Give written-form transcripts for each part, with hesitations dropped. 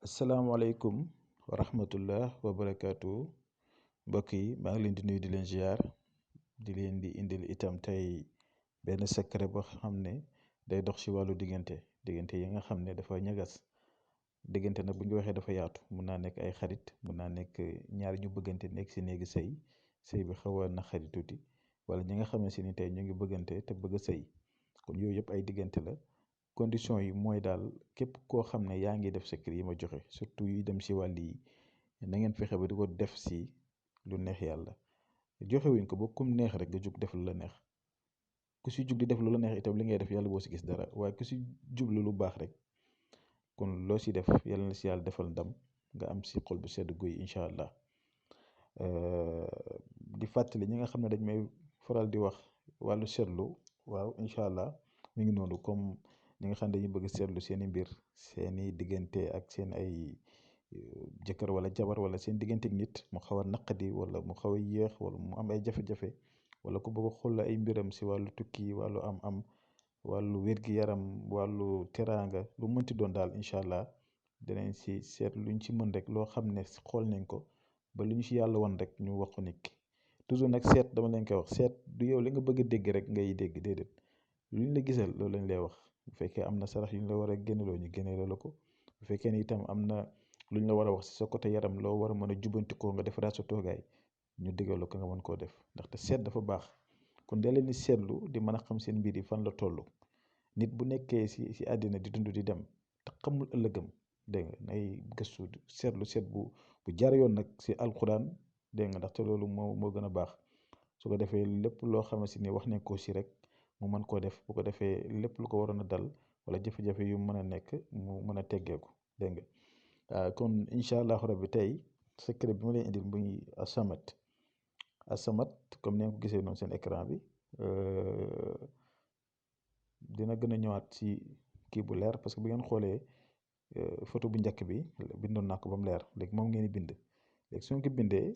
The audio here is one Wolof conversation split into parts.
asalaamaaleykum wa rahmatullah wa barakaatu mbokk yi maa ngi leen di nuyu di leen ziar di leen di indil itam tey benn secret boo xam ne day dox ci wàllu diggante yi nga xam ne dafa ñagas diggante nag bu ñu waxee dafa yaatu mun naa nekk ay xarit mun naa nekk ñaar ñu bëggante nekk si néegi sëy bi xaw a naqari tuuti wala ñi nga xamante ni tey ñu ngi bëggante te bëgg a sëy kon yooyu yëpp ay diggante la. condition yi mooy daal képp koo xam ne yaa ngi def secret yi ma joxe surtout yi dem si wàll yi na ngeen fexe ba di ko def si lu neex yàlla joxe wuñ ko ba kum neex rek nga jug def lu la neex ku si jug di def lu la neex itam li ngay def yàlla boo si gis dara waaye ku si jublu lu baax rek kon loo si def yàlla na si yàlla defal ndam nga am si xol bu sedd guy incha allah di fàttali ñi nga xam ne dañ may faral di wax wàllu seetlu waaw incha allah mi ngi noonu comme. ñi nga xam ne dañuy bëgg seetlu seen i mbir seen i diggante ak seen ay jëkkër wala jabar wala seen diggante ak nit mu xaw a naqadi wala mu xaw a yéex wala mu am ay jafe-jafe wala ku bëgg a xool ay mbiram si wàllu tukki wàllu am-am wàllu wér-gi-yaram wàllu teraanga lu mënti doon daal incha allah dinañ si seet luñ ci mën rek loo xam ne xool nañ ko ba lu ñu si yàlla wan rek ñu wax ko nit ki toujours nag seet dama leen koy wax seet du yow li nga bëgg a dégg rek ngay dégg déedéet luñ la gisal loolu lañ lay wax. bu fekkee am na sarax yu ñu la war a génneloo ñu génneloo la ko bu fekkee ni itam am na lu ñu la war a wax si sa côté yaram loo war a mën a jubantikoo nga defaraat sa toogaay ñu digal la ko nga mën koo def ndaxte seet dafa baax kon dee leen di seetlu di mën a xam seen mbir yi fan la toll nit bu nekkee si àddina di dund di dem te xamul ëllëgam dégg nga nay gëstu seet bu jaar yoon nag si alxuraan dégg nga ndaxte loolu moo gën a baax su ko defee lépp loo xamante ni wax nañ ko si rek. mu mën koo def bu ko defee lépp lu ko waroon a dal wala jafe-jafe yu mën a nekk mu mën a teggeeku dégg nga kon incha allahu rabbi tey secret bi ma leen indil muy asamat comme ni nga ko gisee noonu seen écran bi dina gën a ñëwaat ci kii bu leer parce que bu ngeen xoolee photo bu njëkk bi bindoon naa ko ba mu leer léegi moom ngeen di bind léegi su ngeen ko bindee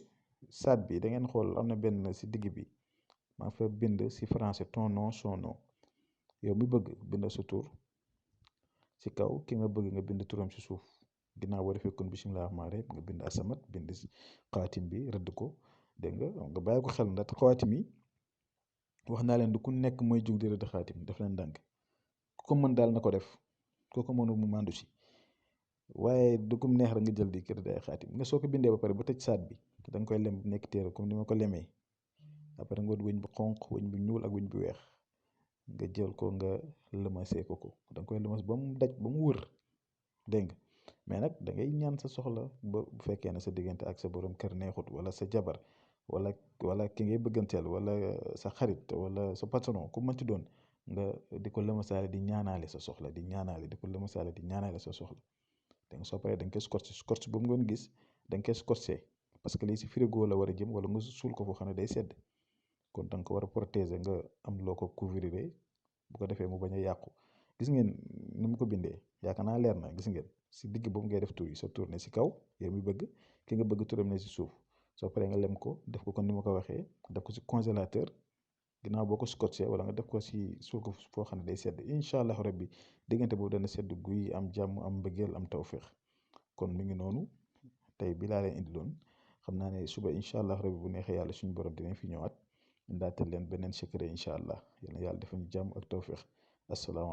saat bi da ngeen xool am na benn si digg bi. maa fa bind si français ton nom son nom yow mi bëgg bind sa tur si kaw ki nga bëgg nga bind turam si suuf ginnaaw boo defee kon bisimilah rahmaani rahiim nga bind asamat bind si xaatim bi rëdd ko dégg nga bàyyi ko xel ndax xaatim yi wax naa leen du ku nekk mooy jug di rëdd xaatim daf leen ndànk ku ko mën daal na ko def ku ko mënul mu màndu si waaye du kum neex rek nga jël di kër day xaatim nga soo ko bindee ba pare ba tëj saat bi da nga koy lem nekk téere comme ni ma ko lemee. après nga wut wëñ bu xonq wëñ bu ñuul ak wëñ bu weex nga jël ko nga lëmasee ko da nga koy lëmas ba mu daj ba mu wër dégg nga mais nag da ngay ñaan sa soxla ba bu fekkee ne sa diggante ak sa borom kër neexut wala sa jabar wala ki ngay bëgganteel wala sa xarit wala sa patron ku mënti doon nga di ko lëmasaale di ñaanaale sa soxla di ñaanaale di ko lëmasaale di ñaanaale sa soxla dégg nga soo paree da nga koy scotché ba mu ngeen gis da nga koy scotché parce que lii si frigo la war a jëm wala nga suul ko foo xam ne day sedd. kon da nga ko war a protéger nga am loo ko couvrir bu ko defee mu bañ a yàqu gis ngeen ni mu ko bindee yaakaar naa leer na gis ngeen si digg boobu ngay def tur yi sa tur ne si kaw yow mi bëgg ki nga bëgg turam ne si suuf soo paree nga lem ko def ko kon ni ma ko waxee def ko si congélateur ginnaaw boo ko scotché wala nga def ko si suul ko foo xam ne day sedd incha allah rabbi diggante boobu dana sedd guy am jàmm am mbëggeel am tawféex kon mi ngi noonu tey bi laa leen indiloon xam naa ne suba incha allah rabbi bu neexee yàlla suñu borom dinañ fi ñëwaat. ndaatal leen beneen secret incha allah yal na yàlla defal ñu jàmm ak tawféex asalaamaaleykum